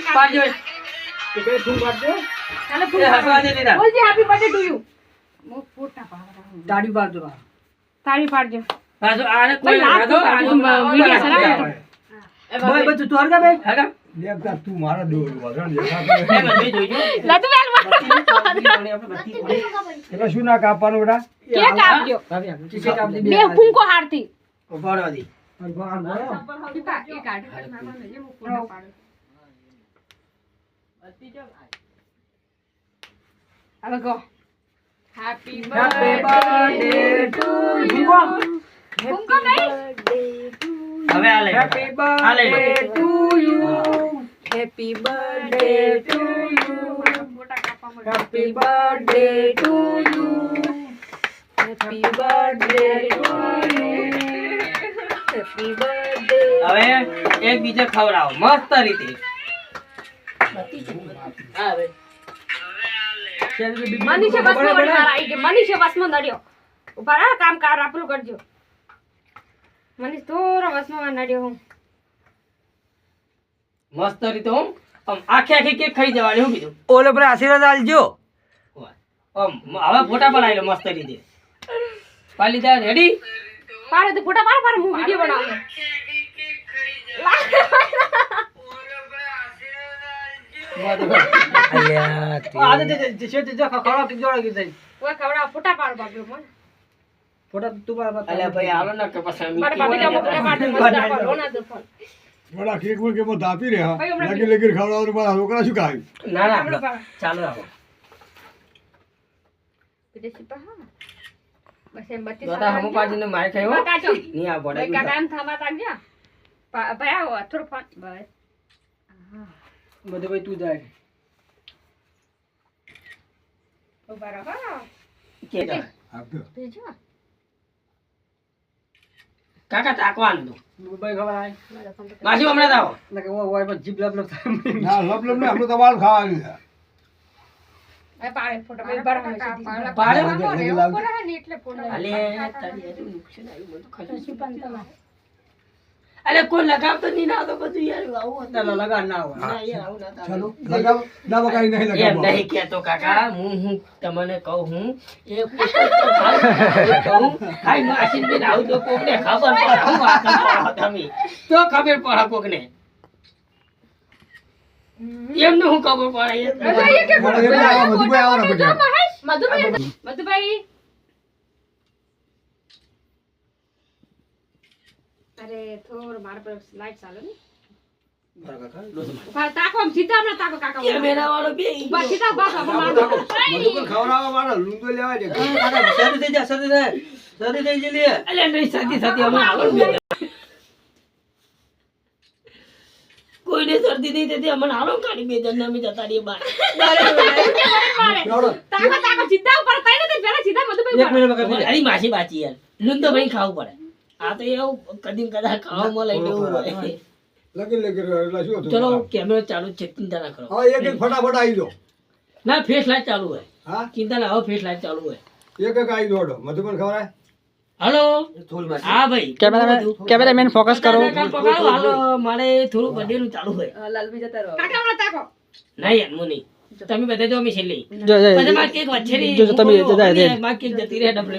પાડજો કે તું પાડજો ચાલે ફૂલ હસવા દે લીધા બોલજે હેપી બર્થડે ટુ યુ મો ફોટા પાડવા તાળી પાડજો તાળી પાડજો પાછો આને કોઈ ભાઈ, લગાડો લાખ આને વિડિયો ચલાવો તો. બોય બચ્ચું તું હરગા બે હગા લેપતા તું મારા દોડ વગણ એ મને જોઈજો લતુ બેલ એટલે શું ના કાપવાનું બેટા કેક આપજો ચીચે કાપી બે ફૂંકો હારતી ઉપાડવા દી ભગવાન બોલો હવે ગો happy happy birthday to you ફૂંકો નહીં હવે આ લઈ હેપી આ લઈ birthday to you happy birthday to you happy birthday to you happy birthday to you happy birthday હવે એક બીજે ખવડાવો મસ્ત રીતે મનીષે બસમાં વળી મારા આવી ગયા મનીષે બસમાં નડ્યો ઉભા રહો કામ કાર આપણું કરજો મનીષ થોડો બસમાં નડ્યો હું મસ્ત રીતે હું આમ આખી આખી કેક ખાઈ જવાની હું કીધું ઓલો પર આશીર્વાદ આલજો આમ હવે ફોટા પડાવી લો મસ્ત રીતે પાલી દા રેડી પાડે તો ફોટા પાડ હું વિડિયો બનાવું આ દે જે ખવડા તું જોડા ગઈ ઓય કવડા ફોટા પાડ બાબ્યો મને ફોટા તું પાડ અલ્યા ભાઈ આલો ને કે પછી મારે ભાભી કા ફોટા પાડ મસ્ત પાડો ના દો ફોન વડા કેક માં કે મત આપી રહ્યા ભાઈ, હમણાં લાગી લાગી ખવડાવવાનું મારા છોકરા શું ખાય ના ના ચાલો રાખો વિદેશી પા હા બસ એમ બત્તી દાદા હમુ પાજીને માર ખાયો કાચો ની આ ભાઈ બોડા કાકા એમ થામા તાગ્યા ભાઈ આવો થોડો ફોન બસ બધે ભાઈ તું જાય ઉભા રહો કે જા આપજો ભેજો કાકા તાકવાનું તું ભાઈ ખબર આય માસી હમણાં આવો ના કે ઓય પર જીભ લપ લપ થાય ના લબ લબ ને આપણું તમારું ખાવાનું છે એ પાડે ફોટો ભાઈ બરાબર પાડે લાગી લાગી ઉપર હે ને એટલે ફોન અલે તારી હજુ નુકસાન આવ્યું બધું ખાઈ અલે કોઈ લગાવતો નહીં ના તો બધું યાર આવું હતું. ના લગા ના હોય ના યાર આવું ના ચાલો થાય. લગાવ ના બગાઈ નહીં એમ લગાવ નહીં કહેતો કાકા હું તમને કહું હું એ કહું હાય માસીન બેન આવું તો કોકને ખબર પડે હું વાત કરો તમે તો ખબર પડે કોકને એમને હું ખબર પડે એ મધુભાઈ આવો ને બધા મધુભાઈ અરે થોડો મારા પર લાઈટ ચાલે ને ઉભા તાકો આમ સીધા હમણાં તાકો કાકા એ મેરા વાળો બે ઉભા સીધા ઉભા થાઓ, મારો મધુભાઈ ખવડાવવા વાળા લૂંદો લેવા દે સદી થઈ જા સદી થઈ જલી અલે નહીં સાથી સાથી અમે આવડ બે કોઈને શરદી નહીં થતી અમને હાલો કાઢી બે જણ અમે જતા રહીએ બહાર તાકો તાકો સીધા ઉપર તઈને તે પેલા સીધા મધુભાઈ એક મિનિટ બકા અરે માસી બાચી યાર લૂંદો ભાઈ ખાવું પડે આ તો એવું કદીમ કદા ખાવામાં લઈ લેવું હોય લગી લગી એટલે શું હતું ચલો કેમેરો ચાલુ છે ચિંતા ના કરો હવે એક એક ફટાફટ આવી દો ના ફેસ લાઈટ ચાલુ હોય હા ચિંતા ના હવે ફેસ લાઈટ ચાલુ હોય એક એક આવી દોડો મધુભાઈ ખવડાય હાલો થોલ માં હા ભાઈ કેમેરામેન ફોકસ કરો હાલો મારે થોડું બધેલું ચાલુ હોય લાલભાઈ જતા રહો કાકા હમણાં તાકો નહીં યાર હું નહીં તમે બધા જો અમે છેલ્લી જો પછી મારે કેક વચ્ચેની જો તમે હું કહું, મારે કેક જતી રહે ડબલે